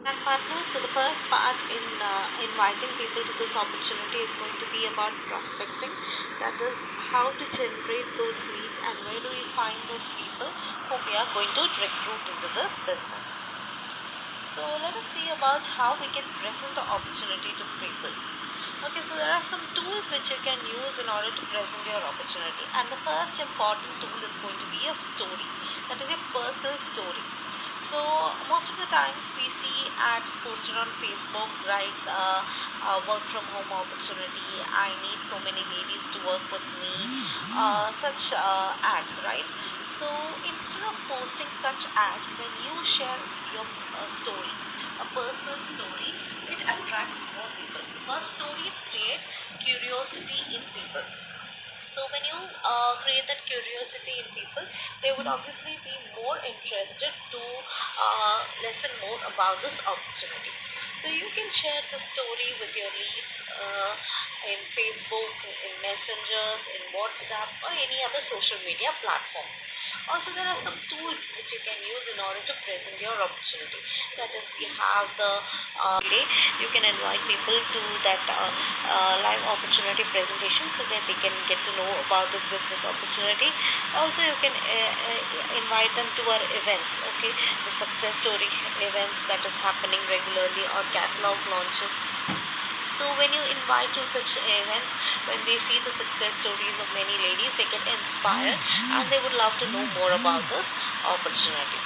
And partners, so the first part in inviting people to this opportunity is going to be about prospecting. That is how to generate those leads and where do we find those people whom we are going to recruit into this business. So let us see about how we can present the opportunity to people. Okay, so there are some tools which you can use in order to present your opportunity, and the first important tool is going to be a story. That is your personal story. So most of the times we see ads posted on Facebook, right? Work from home opportunity. I need so many ladies to work with me. Such ads, right? So instead of posting such ads, when you share your story, a personal story, it attracts more people because stories create curiosity in people. So when you create that curiosity in people, they would obviously be more interested to listen more about this opportunity. So you can share the story with your leads in Facebook, in Messengers, in WhatsApp, or any other social media platform. Also, there are some tools which you can use in order to present your opportunity. That is, you have the day you can invite people to that live opportunity presentation so that they can get to know about this business opportunity. Also, you can invite them to our events, okay, the success story events that is happening regularly or catalog launches. So when you invite to such events, when they see the success stories of many ladies, they get inspired and they would love to know more about this opportunity.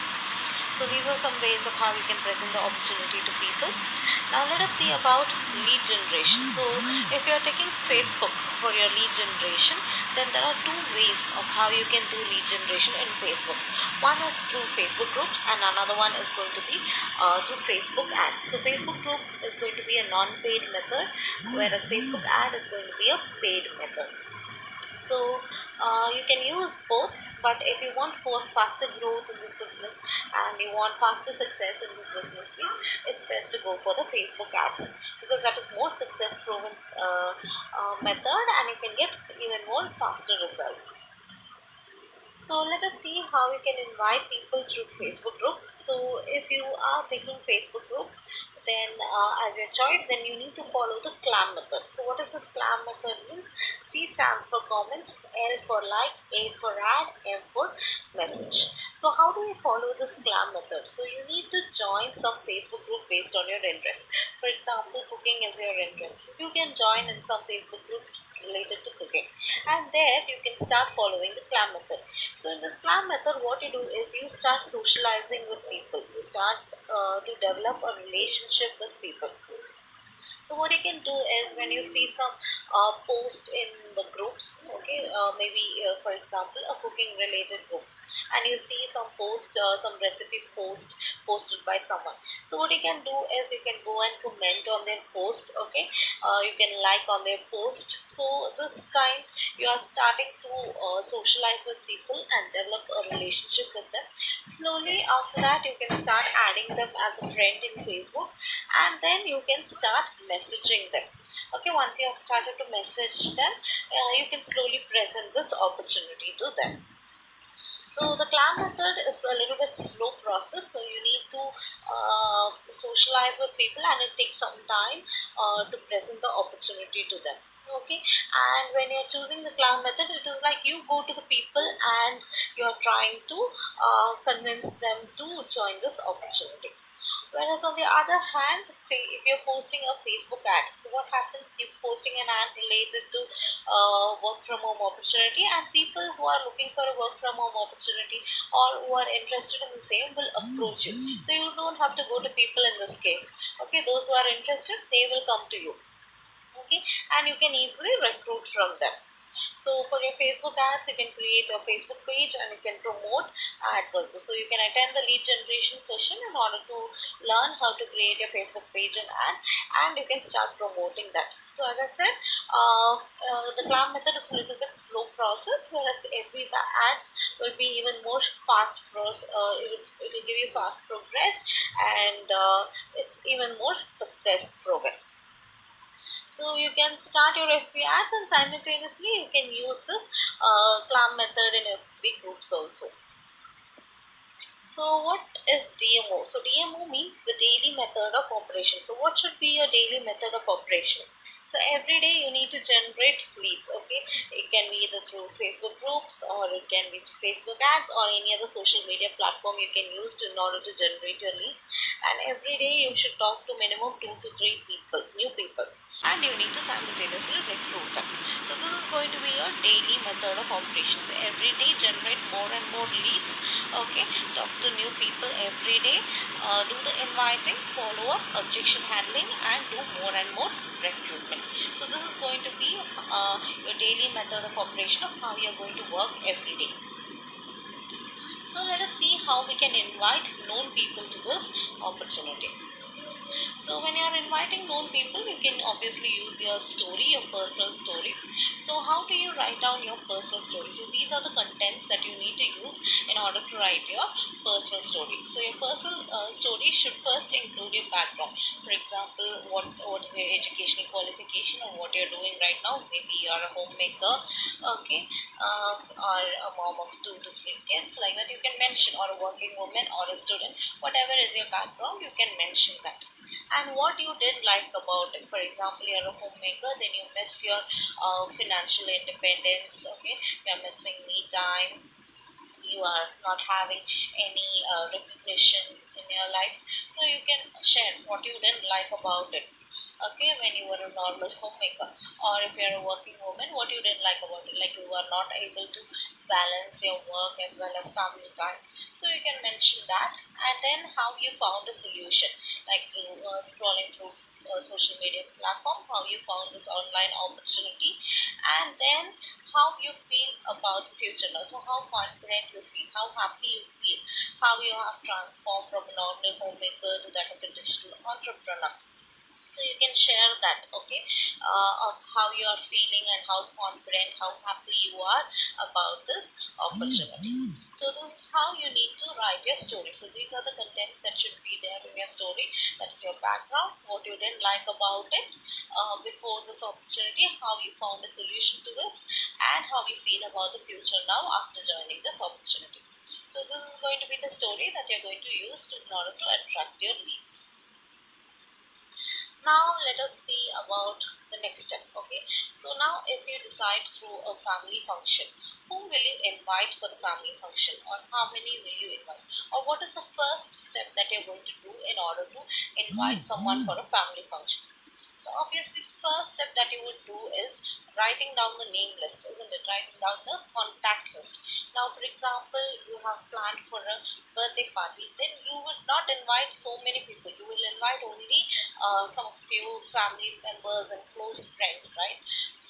So these are some ways of how you can present the opportunity to people. Now let us see about lead generation. So if you are taking Facebook for your lead generation, then there are two ways of how you can do lead generation in Facebook. One is through Facebook groups and another one is going to be through Facebook ads. So Facebook group is going to be a non-paid method, whereas Facebook ad is going to be a paid method. So you can use both, but if you want faster growth in this business and you want faster success in this business, it's best to go for the Facebook ads because that is more success proven method and you can get even more faster results. So let us see how you can invite people through Facebook groups. So if you are taking Facebook groups, then as your choice, then you need to follow the SLAM method. So what is the SLAM method means? C stands for comments, L for like, A for ad, M for message. So how do you follow the SLAM method? So you need to join some Facebook group based on your interest. For example, cooking is your interest. You can join in some Facebook groups related to cooking, and there you can start following the SLAM method. So in the SLAM method, what you do is you start socializing with people. You start to develop a relationship with people. So what you can do is when you see some post in the groups, okay, maybe for example a cooking related group, and you see some post, some recipe post posted by someone. So what you can do is you can go and comment on their post, okay, you can like on their post. So this time you are starting to socialize with people and develop a relationship with them. Slowly after that you can start adding them as a friend in Facebook, and then you can start messaging them. Okay, once you have started to message them, you can slowly present this opportunity to them. So the clam method is a little bit slow process, so you need to socialize with people and it takes some time to present the opportunity to them. Okay, and when you're choosing the clam method, it is like you go to the people and you're trying to convince them to join this opportunity. Whereas on the other hand, say if you're posting a Facebook ad, so what happens? You're posting an ad related to work from home opportunity, and people who are looking for a work from home opportunity or who are interested in the same will approach you. So you don't have to go to people in this case. Okay, those who are interested, they will come to you. Okay, and you can easily recruit from them. So for your Facebook ads, you can create a Facebook page and you can promote ads also. So you can attend the lead generation session in order to learn how to create your Facebook page and ad, and you can start promoting that. So as I said, the clam method is a little bit slow process, whereas every ads will be even more fast process. It will give you fast progress, and it's even more success proven. So you can start your FB ads and simultaneously you can use this clam method in FB groups also. So what is DMO? So DMO means the daily method of operation. So what should be your daily method of operation? So every day you need to generate leads. Okay, it can be either through Facebook groups, or it can be through Facebook ads, or any other social media platform you can use in order to generate your leads. And every day you should talk to minimum 2 to 3 people, new people, and you need to simultaneously recruit them. So this is going to be your daily method of operation. So every day generate more and more leads. Okay, talk to new people every day, do the inviting, follow up, objection handling, and do more and more recruitment. So this is going to be your daily method of operation of how you're going to work every day. So let us see how we can invite known people to this opportunity. So when you are inviting known people, you can obviously use your story, your personal story. So how do you write down your personal story? So these are the contents that you need to use in order to write your personal story. So your personal story should first include your background. For example, what is your educational qualification, or what you're doing right now. Maybe you are a homemaker, okay, or a mom of 2 to 3 kids, like that you can mention, or a working woman, or a student. Whatever is your background, you can mention that. And what you didn't like about it. For example, you're a homemaker, then you miss your financial independence, okay? You're missing me time, you are not having any recognition in your life. So you can share what you didn't like about it. Okay, when you were a normal homemaker, or if you're a working woman, what you didn't like about it, like you were not able to balance your work as well as family time. So you can mention that, and then how you found a solution, like through scrolling through social media platform, how you found this online opportunity, and then how you feel about the future now. So how confident you feel, how happy you feel, how you have transformed from a normal homemaker to that of a digital entrepreneur. So you can share that, okay, of how you are feeling and how confident, how happy you are about this opportunity. So this is how you need to write your story. So these are the contents that should be there in your story. That's your background, what you didn't like about it before this opportunity, how you found a solution to this, and how you feel about the future now after joining this opportunity. So this is going to be the story that you're going to use in order to attract your leads. Now let us see about the next step. Okay, so now if you decide through a family function, whom will you invite for the family function, or how many will you invite, or what is the first step that you're going to do in order to invite someone for a family function? So obviously, first step that you would do is writing down the name list, isn't it? Writing down the contact list. Now, for example, you have planned for a birthday party, then you would not invite so many people. You will invite only some few family members and close friends, right?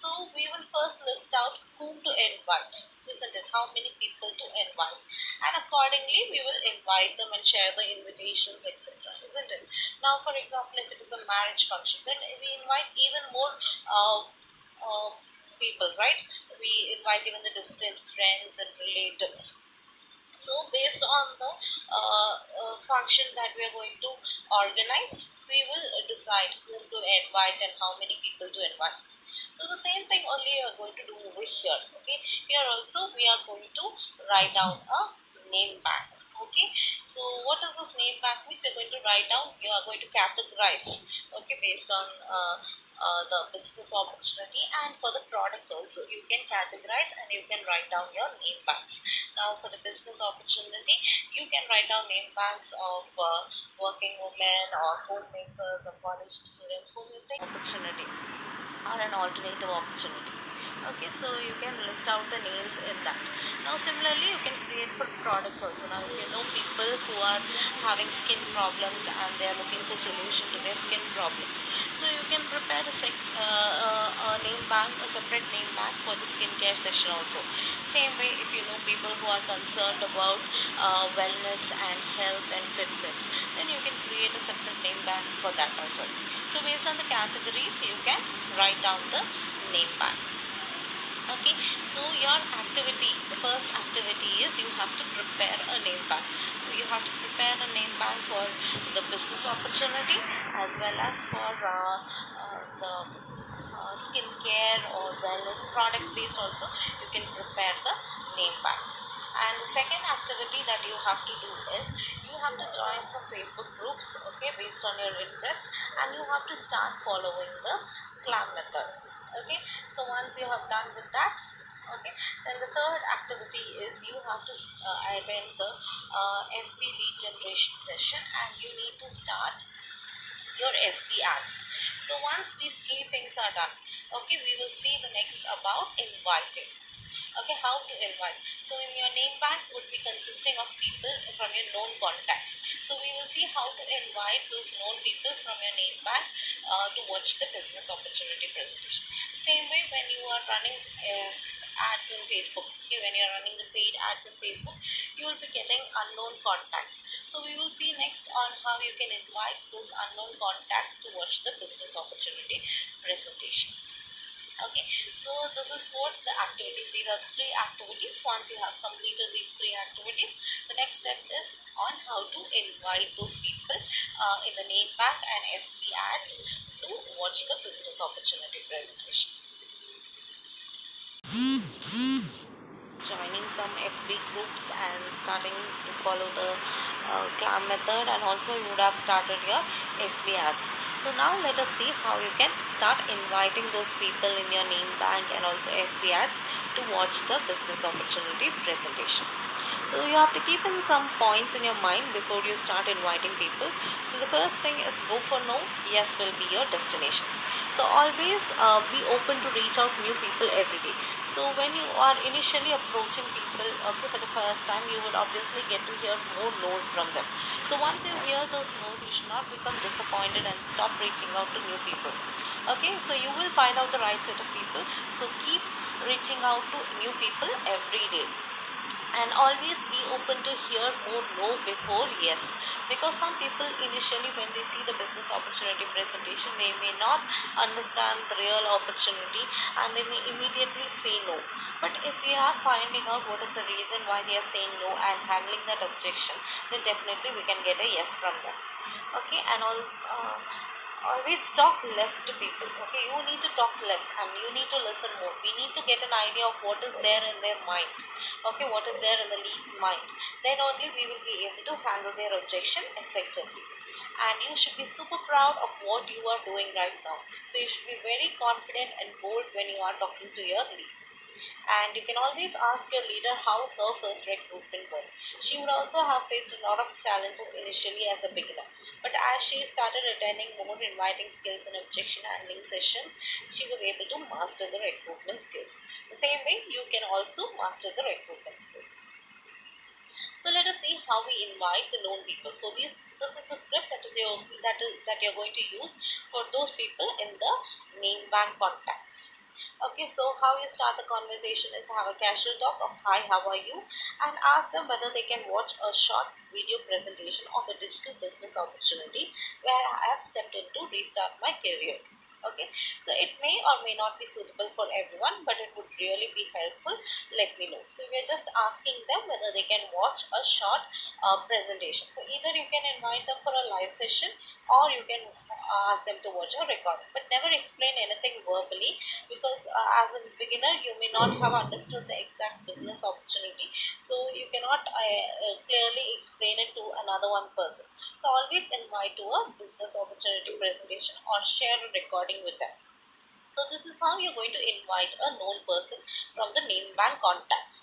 So we will first list out whom to invite, isn't it? How many people to invite, and accordingly we will invite them and share the invitations, etc. Isn't it? Now, for example, if it is a marriage function, then we invite even more uh, uh, people, right? We invite even the distant friends and relatives. So, based on the function that we are going to organize, we will decide whom to invite and how many people to invite. So, the same thing only we are going to do over here. Okay, here also we are going to write down a name bank. Okay, so what does this name bank mean? We're going to write down, you are going to categorize, okay, based on the business opportunity, and for the products also you can categorize and you can write down your name banks. Now for the business opportunity, you can write down name banks of working women or homemakers or college students whom you think opportunity or an alternative opportunity. Okay, so you can list out the names in that. Now, similarly, you can create for products also. Now, if you know people who are having skin problems and they are looking for solution to their skin problems, so you can prepare a name bank, a separate name bank for the skincare session also. Same way, if you know people who are concerned about wellness and health and fitness, then you can create a separate name bank for that also. So based on the categories, you can write down the name bank. Okay, so your activity, the first activity is you have to prepare a name bank. So you have to prepare a name bank for the business opportunity as well as for the skincare or wellness product based also. You can prepare the name bank. And the second activity that you have to do is you have to join some Facebook groups, okay, based on your interest, and you have to start following the clam method. Okay, so once you have done with that, okay, then the third activity is you have to attend the FB lead generation session, and you need to start your FB ads. So once these three things are done, okay, we will see the next about inviting. Okay, how to invite. So in your name bank would be consisting of people from your known contacts. So we will see how to invite those known people from your name bank to watch the business opportunity presentation. Same way when you are running ads in Facebook. Okay, when you are running the paid ads in Facebook, you will be getting unknown contacts. So we will see next on how you can invite those unknown contacts to watch the business opportunity presentation. Okay, so this is what the activities. These are three activities. Once you have completed these three activities, the next step is on how to invite those people in the name bank and FB ads to watch the business opportunity presentation. Joining some FB groups and starting to follow the clam method, and also you would have started your FB ads. So now let us see how you can start inviting those people in your name bank and also FB ads to watch the business opportunity presentation. So you have to keep in some points in your mind before you start inviting people. So the first thing is go for no, yes will be your destination. So always be open to reach out new people every day. So when you are initially approaching people, okay, for the first time, you would obviously get to hear more no's from them. So once you hear those no's, you should not become disappointed and stop reaching out to new people. Okay, so you will find out the right set of people. So keep reaching out to new people every day. And always be open to hear more no before yes, because some people initially when they see the business opportunity presentation, they may not understand the real opportunity and they may immediately say no. But if we are finding out what is the reason why they are saying no and handling that objection, then definitely we can get a yes from them. Okay, and always talk less to people. Okay, you need to talk less and you need to listen more. We need to get an idea of what is there in their mind. Okay, what is there in the lead's mind. Then only we will be able to handle their objection effectively. And you should be super proud of what you are doing right now. So you should be very confident and bold when you are talking to your lead. And you can always ask your leader how her first recruitment was. She would also have faced a lot of challenges initially as a beginner. But as she started attending more inviting skills and objection handling sessions, she was able to master the recruitment skills. The same way you can also master the recruitment skills. So let us see how we invite the known people. So this is the script that you're going to use for those people in the name bank contacts. Okay, so how you start the conversation is have a casual talk of hi, how are you, and ask them whether they can watch a short video presentation of a digital business opportunity where I have stepped in to restart my career. Okay, so it may or may not be suitable for everyone, but it would really be helpful. Let me know. So we're just asking them whether they can watch a short presentation. So either you can invite them for a live session or you can ask them to watch a recording, but never explain anything verbally because as a beginner you may not have understood the exact business opportunity, so you cannot clearly explain it to another one person. So always invite to a business opportunity presentation or share a recording with them. So this is how you're going to invite a known person from the name bank contacts.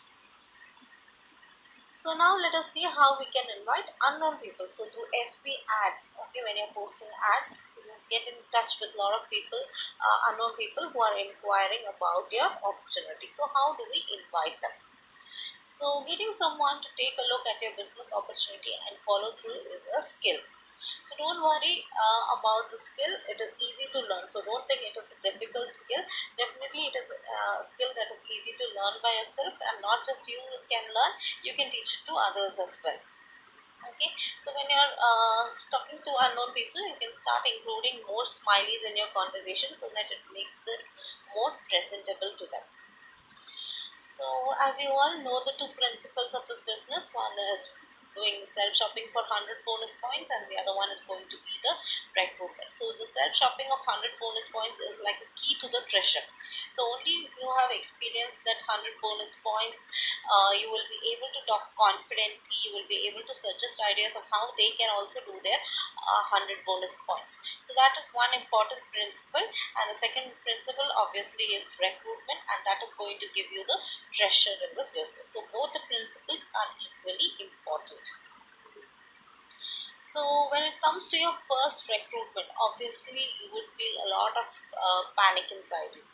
So now let us see how we can invite unknown people. So through FB ads, okay, when you're posting ads, you get in touch with a lot of people, unknown people who are inquiring about your opportunity. So how do we invite them? So getting someone to take a look at your business opportunity and follow through is a skill. So don't worry about the skill. It is easy to learn. So don't think it is a difficult skill. Definitely it is a skill that is easy to learn by yourself, and not just you can learn, you can teach it to others as well. Okay, so when you're talking to unknown people, you can start including more smileys in your conversation so that it makes it more presentable to them. So as you all know, the two principles of this business, one is doing self-shopping for 100 bonus points, and the other one is going to be the recruitment. So the self-shopping of 100 bonus points is like a key to the treasure. So only if you have experienced that 100 bonus points, you will be able to talk confidently, you will be able to suggest ideas of how they can also do their 100 bonus points. So that is one important principle, and the second principle obviously is recruitment, and that is going to give you the treasure in the business. So both the principles are equally important. So when it comes to your first recruitment, obviously you would feel a lot of panic inside you.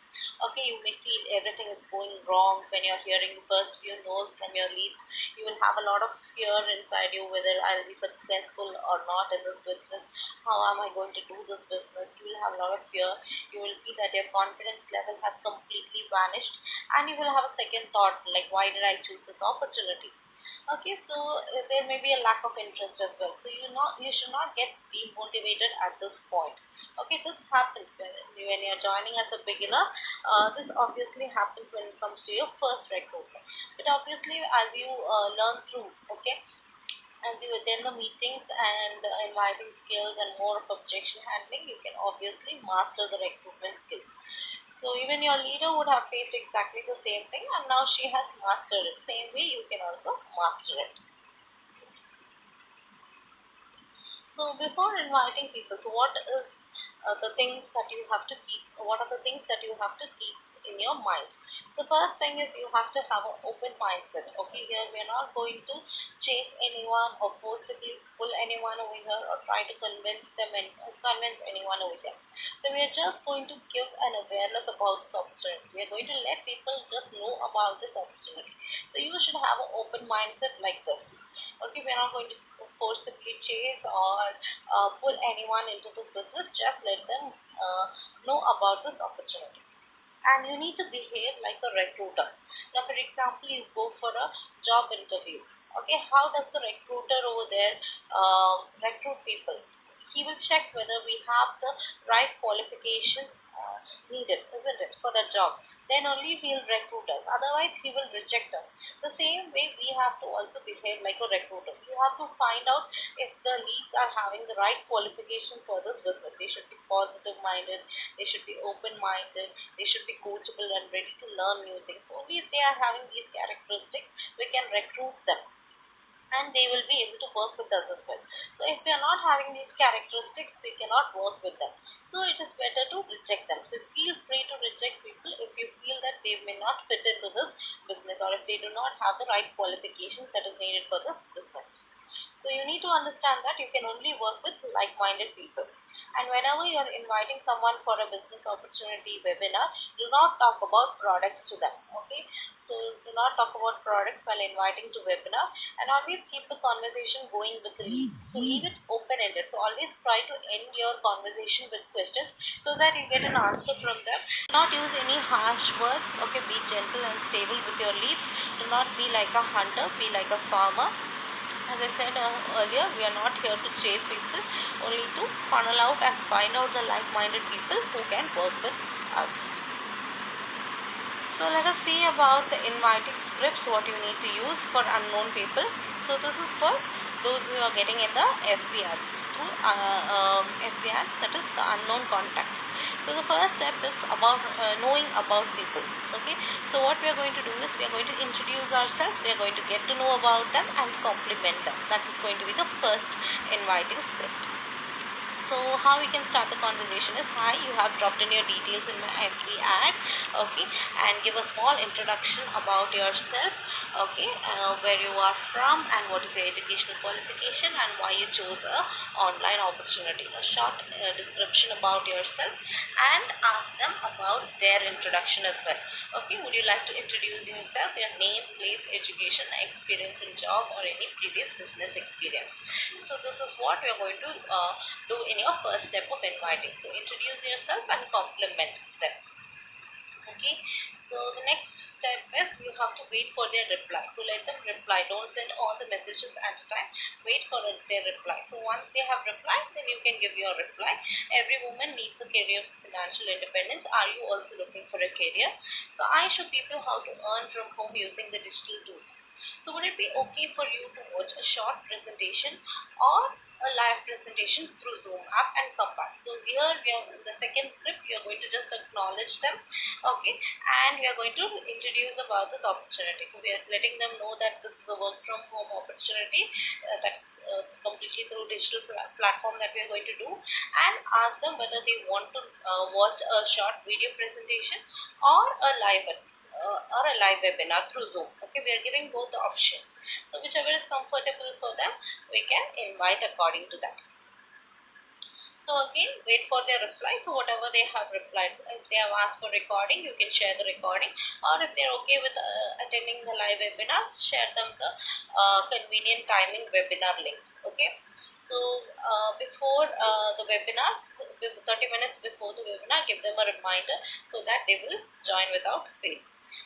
Okay, you may feel everything is going wrong when you're hearing the first few no's from your leads. You will have a lot of fear inside you whether I'll be successful or not in this business. How am I going to do this business? You will have a lot of fear. You will see that your confidence level has completely vanished, and you will have a second thought like, why did I choose this opportunity? Okay, so there may be a lack of interest as well. So you should not get demotivated at this point. Okay, this happens when you're joining as a beginner. This obviously happens when it comes to your first recruitment. But obviously, as you learn through, okay, as you attend the meetings and inviting skills and more of objection handling, you can obviously master the recruitment skills. So even your leader would have faced exactly the same thing, and now she has mastered it. Same way you can also master it. So before inviting people, so what is the things that you have to keep? What are the things that you have to keep in your mind? The first thing is you have to have an open mindset. Okay, here we are not going to chase anyone or forcibly pull anyone over here or try to convince them and convince anyone over here. So we are just going to give an awareness about this opportunity. We are going to let people just know about this opportunity. So you should have an open mindset like this. Okay, we are not going to forcibly chase or pull anyone into this business. Just let them know about this opportunity. And you need to behave like a recruiter. Now, for example, you go for a job interview. Okay, how does the recruiter over there recruit people? He will check whether we have the right qualifications needed, isn't it, for the job. Then only he will recruit us. Otherwise, he will reject us. The same way we have to also behave like a recruiter. You have to find out if the leads are having the right qualification for this business. They should be positive minded, they should be open minded, they should be coachable and ready to learn new things. Only if they are having these characteristics, we can recruit them, and they will be able to work with us as well. So if they are not having these characteristics, we cannot work with them. So it is better to reject them. So feel free to reject people if you feel that they may not fit into this business, or if they do not have the right qualifications that is needed for this business. So you need to understand that you can only work with like-minded people. And whenever you are inviting someone for a business opportunity webinar, do not talk about products to them. Okay, so do not talk about products while inviting to webinar, and always keep the conversation going with the lead. So leave it open-ended. So always try to end your conversation with questions so that you get an answer from them. Do not use any harsh words. Okay, be gentle and stable with your leads. Do not be like a hunter, be like a farmer. As I said earlier, we are not here to chase people, only to funnel out and find out the like-minded people who can work with us. So let us see about the inviting scripts, what you need to use for unknown people. So this is for those who are getting in the FBR, through FBR, that is the unknown contacts. So the first step is about knowing about people. Okay, so what we are going to do is we are going to introduce ourselves, we are going to get to know about them and compliment them. That is going to be the first inviting script. So how we can start the conversation is, hi, you have dropped in your details in my FB ad, okay, and give a small introduction about yourself, okay, where you are from and what is your educational qualification and why you chose a online opportunity. A short description about yourself, and ask them about their introduction as well. Okay, would you like to introduce yourself, your name, place, education, experience in job, or any previous business experience? So this is what we are going to do in your first step of inviting. So introduce yourself and compliment them. Okay, so the next step is you have to wait for their reply. So let them reply. Don't send all the messages at a time. Wait for their reply. So once they have replied, then you can give your reply. Every woman needs a career of financial independence. Are you also looking for a career? So I show people how to earn from home using the digital tools. So would it be okay for you to watch a short presentation or a live presentation through Zoom app and come back? So here we are in the second script, we are going to just acknowledge them, okay, and we are going to introduce about this opportunity. So we are letting them know that this is a work from home opportunity that completely through digital platform that we are going to do, and ask them whether they want to watch a short video presentation or a live webinar through Zoom. Okay, we are giving both the options. So whichever is comfortable for them, we can invite according to that. So again, wait for their reply. So whatever they have replied, if they have asked for recording, you can share the recording, or if they're okay with attending the live webinar, share them the convenient timing webinar link. Okay. So before the webinar, 30 minutes before the webinar, give them a reminder so that they will join without fail.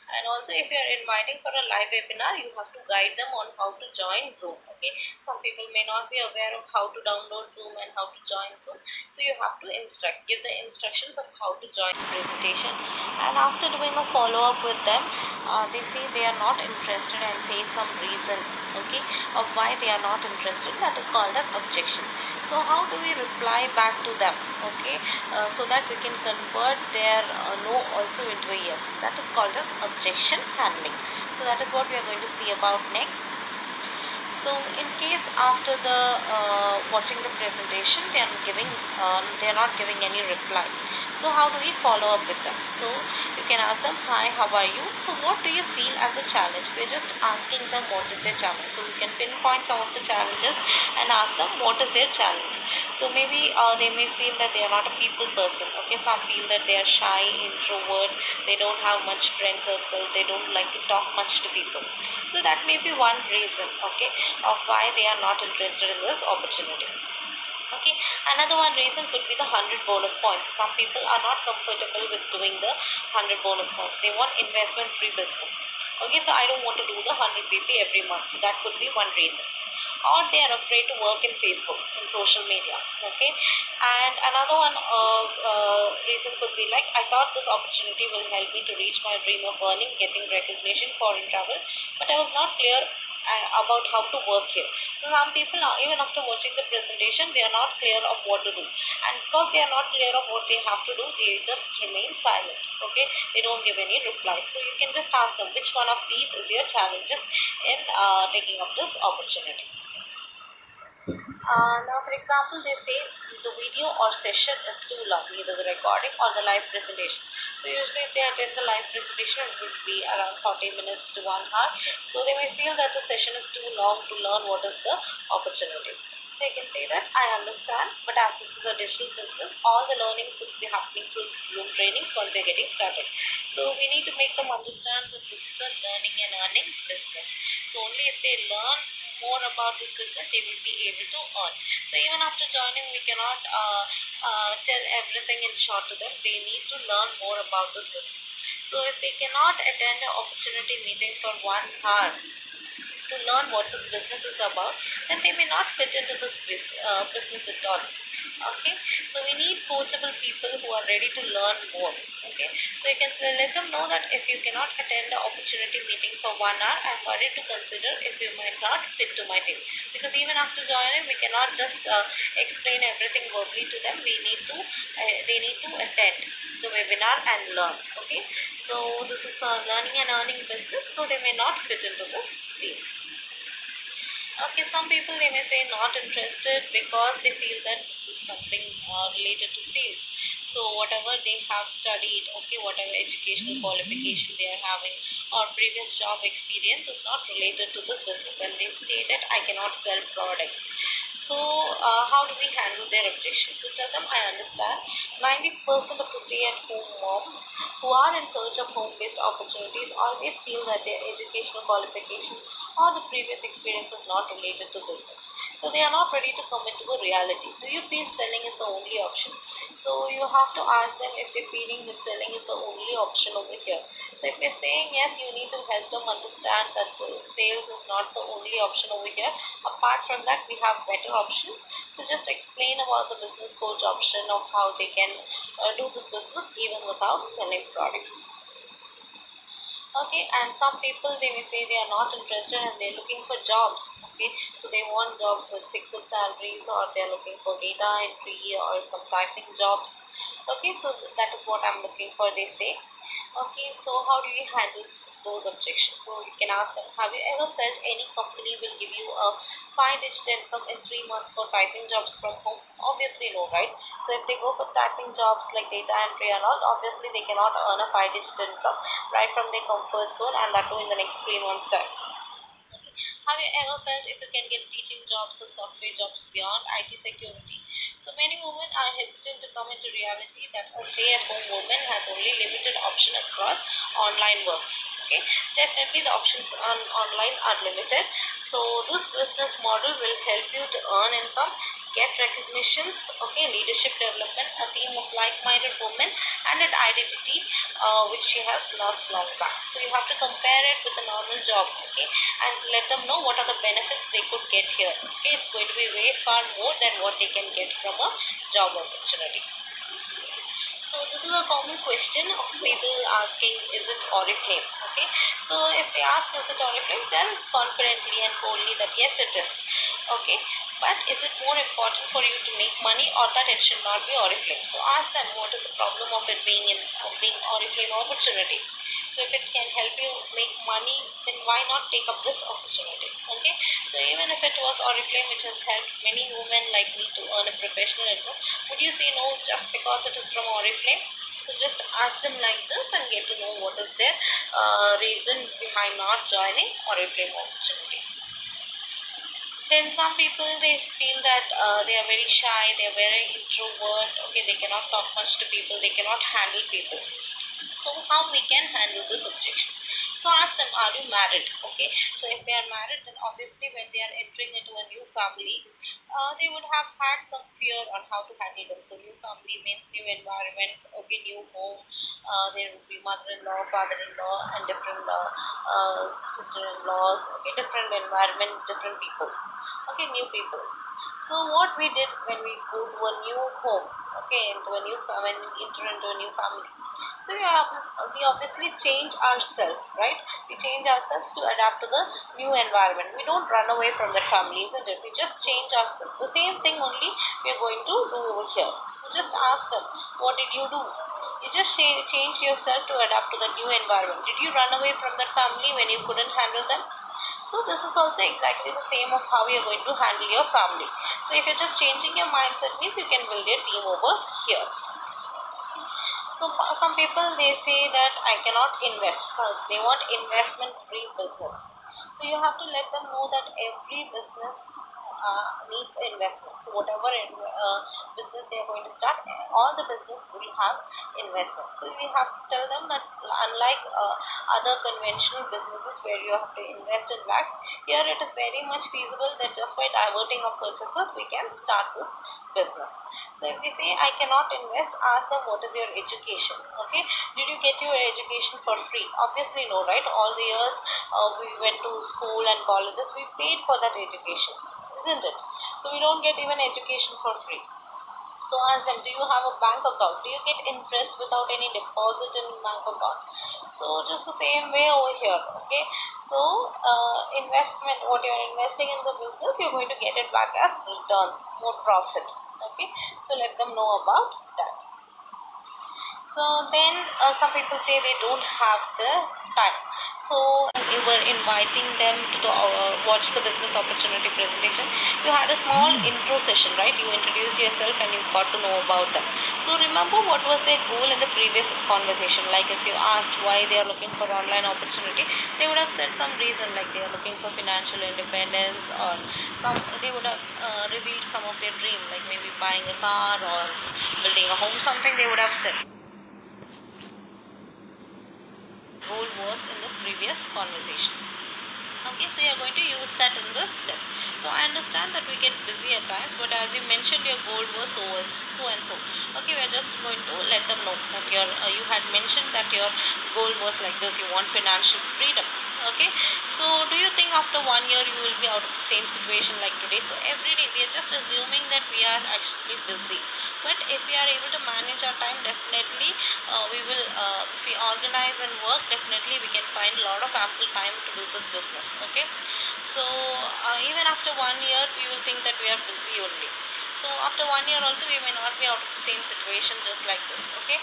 And also, if you are inviting for a live webinar, you have to guide them on how to join Zoom. Okay, some people may not be aware of how to download Zoom and how to join Zoom, so you have to give the instructions of how to join the presentation. And after doing a follow up with them, they say they are not interested and say some reason, okay, of why they are not interested. That is called as objection. So how do we reply back to them, okay, so that we can convert their no also into a yes? That is called as objection handling. So that is what we are going to see about next. So in case after the watching the presentation, they are not giving any reply. So how do we follow up with them? So you can ask them, hi, how are you? So what do you feel as a challenge? We're just asking them what is their challenge. So we can pinpoint some of the challenges and ask them what is their challenge. So maybe they may feel that they are not a people person. Okay, some feel that they are shy, introvert, they don't have much friend circle, they don't like to talk much to people. So that may be one reason, okay, of why they are not interested in this opportunity. Okay, another one reason could be the 100 bonus points. Some people are not comfortable with doing the 100 bonus points. They want investment free business. Okay, so I don't want to do the 100 BP every month. So that could be one reason. Or they are afraid to work in Facebook, in social media. Okay, and another one reason could be like, I thought this opportunity will help me to reach my dream of earning, getting recognition, foreign travel, but I was not clear about how to work here. So some people are, even after watching the presentation, they are not clear of what to do, and because they are not clear of what they have to do, they just remain silent. Okay, they don't give any reply. So you can just ask them which one of these is your challenges in taking up this opportunity. Now, for example, they say the video or session is too long, either the recording or the live presentation. So usually if they attend the live presentation, it would be around 40 minutes to 1 hour. So they may feel that the session is too long to learn what is the opportunity. So you can say that, I understand, but as this is a digital business, all the learning should be happening through Zoom trainings once they're getting started. So we need to make them understand that this is a learning and earning business. So only if they learn more about this business, they will be able to earn. So even after joining, we cannot tell everything in short to them. They need to learn more about this business. So if they cannot attend an opportunity meeting for 1 hour to learn what this business is about, then they may not fit into this business at all. Okay, so we need coachable people who are ready to learn more. Okay, so you can let them know that if you cannot attend the opportunity meeting for 1 hour, I'm ready to consider if you might not fit to my team. Because even after joining, we cannot just explain everything verbally to them. They need to attend the webinar and learn. Okay, so this is a learning and earning business, so they may not fit into this team. Okay, some people, they may say not interested because they feel that this is something related to sales. So whatever they have studied, okay, whatever educational qualification they are having or previous job experience is not related to this business, and they say that I cannot sell products. So how do we handle their objections? To tell them, I understand 90% of the stay-at-home moms who are in search of home-based opportunities always feel that their educational qualifications or the previous experience is not related to business. So they are not ready to commit to a reality. Do you feel selling is the only option? So you have to ask them if they're feeling that selling is the only option over here. So if they're saying yes, you need to help them understand that sales is not the only option over here. Apart from that, we have better options. So just explain about the business coach option of how they can do this business even without selling products. Okay, and some people they may say they are not interested and they're looking for jobs. Okay, so they want jobs with fixed salaries, or they're looking for data entry or some typing jobs. Okay, so that is what I'm looking for, they say. Okay, so how do you handle those objections? So you can ask them, have you ever felt any company will give you a 5-digit income in 3 months for typing jobs from home? Obviously no, right? So if they go for typing jobs like data entry and all, obviously they cannot earn a 5-digit income right from their comfort zone, and that too in the next 3 months time. Have you ever felt if you can get teaching jobs or software jobs beyond IT security? So many women are hesitant to come into reality that a stay-at-home woman has only limited option across online work. Okay, definitely the options on online are limited. So this business model will help you to earn income, get recognitions, okay, leadership development, a team of like-minded women, and an identity which she has lost long back. So you have to compare it with a normal job, okay, and let them know what are the benefits they could get here. Okay, it's going to be way far more than what they can get from a job opportunity. So this is a common question of people asking, is it Oriflame? Okay, so if they ask, is it Oriflame, tell confidently and boldly that yes, it is. Okay, but is it more important for you to make money, or that it should not be Oriflame? So ask them what is the problem of it being being Oriflame opportunity. So if it can help you make money, then why not take up this opportunity? Okay, so even if it was Oriflame which has helped many women like me to earn a professional income, would you say no just because it is from Oriflame? So just ask them like this and get to know what is their reason behind not joining Oriflame opportunity. Then some people they feel that they are very shy, they are very introvert. Okay, they cannot talk much to people, they cannot handle people. So how we can handle this objection? So ask them, are you married? Okay, so if they are married, then obviously when they are entering into a new family, they would have had some fear on how to handle them. So new family means new environment, okay, new home. There would be mother-in-law, father-in-law, and different sister-in-laws. Okay, different environment, different people. Okay, new people. So what we did when we go to a new home, okay, into a new when we enter into a new family. So we obviously change ourselves, right? We change ourselves to adapt to the new environment. We don't run away from the family, isn't it? We just change ourselves. The same thing only we are going to do over here. So just ask them, what did you do? You just change yourself to adapt to the new environment. Did you run away from that family when you couldn't handle them? So this is also exactly the same of how you're going to handle your family. So if you're just changing your mindset means you can build your team over here. So some people they say that I cannot invest. They want investment free business. So you have to let them know that every business needs investment. So whatever business they are going to start, all the business will have investment. So we have to tell them that unlike other conventional businesses where you have to invest in lakhs, here it is very much feasible that just by diverting our purchases we can start this business. So if they say I cannot invest, ask them what is your education. Okay, did you get your education for free? Obviously no, right? All the years we went to school and colleges, we paid for that education, isn't it? So we don't get even education for free. So ask them, do you have a bank account? Do you get interest without any deposit in bank account? So just the same way over here. Okay. So investment, what you're investing in the business, you're going to get it back as return, more profit. Okay. So let them know about that. So then some people say they don't have the time. So you were inviting them to watch the business opportunity presentation. You had a small intro session, right? You introduced yourself and you got to know about them. So remember what was their goal in the previous conversation. Like if you asked why they are looking for online opportunity, they would have said some reason like they are looking for financial independence, or they would have revealed some of their dream, like maybe buying a car or building a home, something they would have said. Goal was in the previous conversation. Okay, so you're going to use that in this step. So I understand that we get busy at times, but as you mentioned, your goal was so and so. Okay, we're just going to let them know that you had mentioned that your goal was like this. You want financial freedom. Okay, so do you think after 1 year you will be out of the same situation like today? So every day we are just assuming that we are actually busy. But if we are able to manage our time, definitely we will, if we organize and work, definitely we can find a lot of ample time to do this business. Okay, so even after 1 year, we will think that we are busy only. So after 1 year also, we may not be out of the same situation just like this. Okay,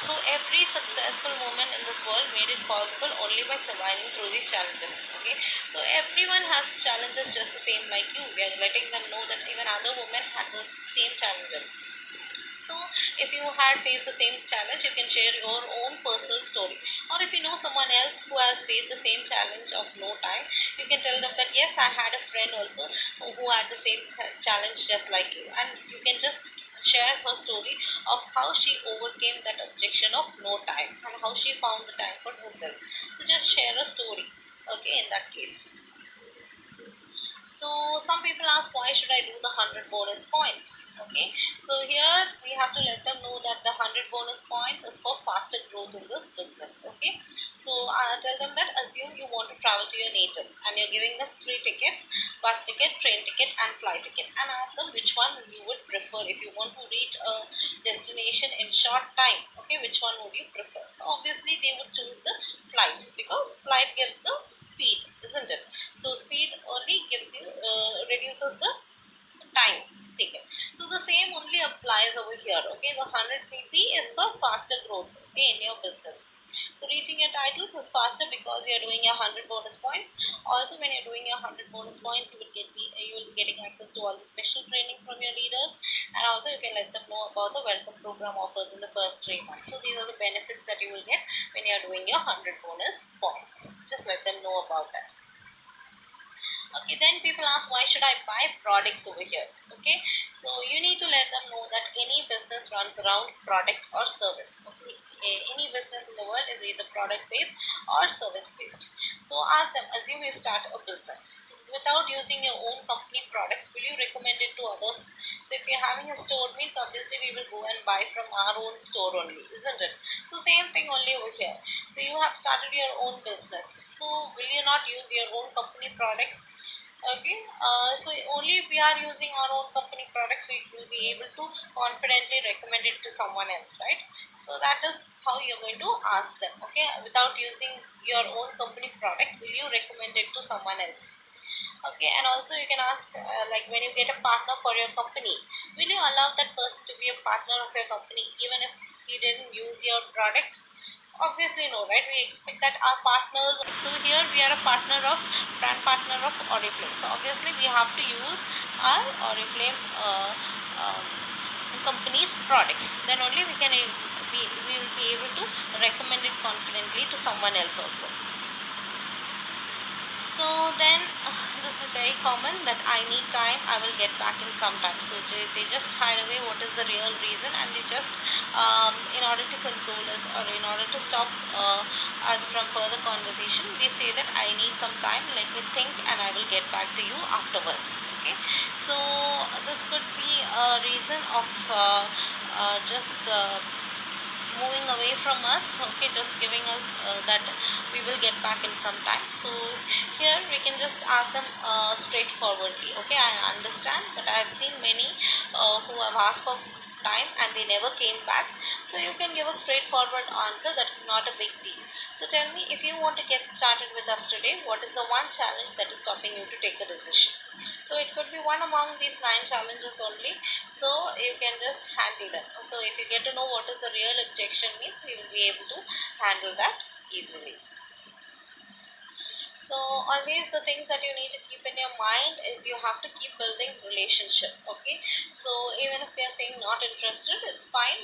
so every successful moment in this world made it possible only by surviving through these challenges. Okay, so everyone has challenges just the same like you. We are letting them know that even other women had the same challenges. So if you had faced the same challenge, you can share your own personal story. Or if you know someone else who has faced the same challenge of no time, you can tell them that yes, I had a friend also who had the same challenge just like you, and you can just share her story of how she overcame that objection of no time and how she found the time for herself. So just share a story. Okay, in that case. So some people ask, why should I do the 100 bonus points? Okay, so here we have to let them know that the 100 bonus points is for faster growth in this business. Okay, so tell them that assume you want to travel to your native and you're giving them three tickets: bus ticket, train ticket, and flight ticket, and ask them which one you would prefer if you want to reach a destination in short time. Okay, which one would you prefer? So obviously they would choose the flight because flight gives the speed, isn't it? So speed only gives you reduces the time taken. So the same only applies over here. Okay, the 100 cc is for faster growth. Okay, in your business. So reaching your titles is faster because you are doing your 100 bonus points. Also, when you're doing your 100 bonus points, you will be getting access to all the special training from your leaders, and also you can let them know about the welcome program offers in the first 3 months. So these are the benefits that you will get when you are doing your 100 bonus points. Just let them know about that. Okay, then people ask, why should I buy products over here? Okay, so you need to let them know that any business runs around product or service. Okay, any business in the world is either product based or service based. So ask them, assume you start a business. Without using your own company products, will you recommend it to others? So if you're having a store, means obviously we will go and buy from our own store only, isn't it? So same thing only over here. So you have started your own business. So will you not use your own company products? Okay, so only if we are using our own company products, we will be able to confidently recommend it to someone else, right? So that is how you're going to ask them. Okay, without using your own company product, will you recommend it to someone else? Okay, and also you can ask, like when you get a partner for your company, will you allow that person to be a partner of your company even if he didn't use your product? Obviously no, right? We expect that our partners. So here we are a partner of brand partner of Oriflame. So obviously we have to use our Oriflame um, company's products. Then only we will be able to recommend it confidently to someone else also. So then this is very common that I need time, I will get back in some time. So they just hide away what is the real reason, and they just in order to console us or in order to stop us from further conversation, they say that I need some time, let me think, and I will get back to you afterwards. Okay, so this could be a reason of just moving away from us. Okay, just giving us that we will get back in some time. So here we can just ask them straightforwardly. Okay, I understand, but I have seen many who have asked for time and they never came back. So you can give a straightforward answer. That's not a big deal. So tell me, if you want to get started with us today, what is the one challenge that is stopping you to take a decision? So it could be one among these 9 challenges only. So you can just handle them. So if you get to know what is the real objection means, you will be able to handle that easily. So always the things that you need to keep in your mind is you have to keep building relationship. Okay, so even if they are saying not interested, it's fine.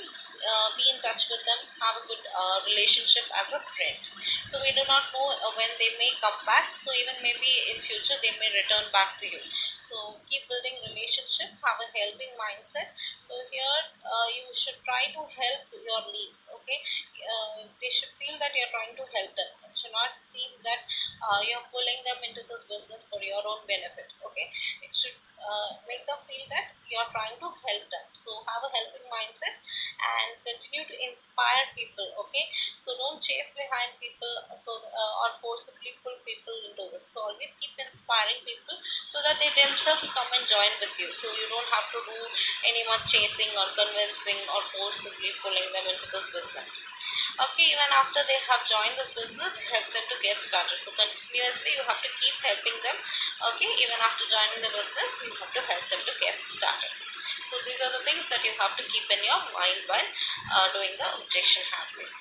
Be in touch with them, have a good relationship as a friend. So we do not know when they may come back. So even maybe in future they may return back to you. So keep building relationship, have a helping mindset. So here you should try to help your leads. Okay, they should feel that you're trying to help them. It should not seem that you're pulling them into this business for your own benefit. Okay, it should make them feel that you're trying to help them. So have a helping mindset and continue to inspire people. Okay, so don't chase behind people or forcibly pull people into it. So always keep inspiring people so that they themselves come and join with you. So you don't have to do any much chasing or convincing or forcibly pulling them into this business. Okay, even after they have joined this business, help them to get started. So continuously you have to keep helping them. Okay, even after joining the business, you have to help them to get started. So these are the things that you have to keep in your mind while doing the objection handling.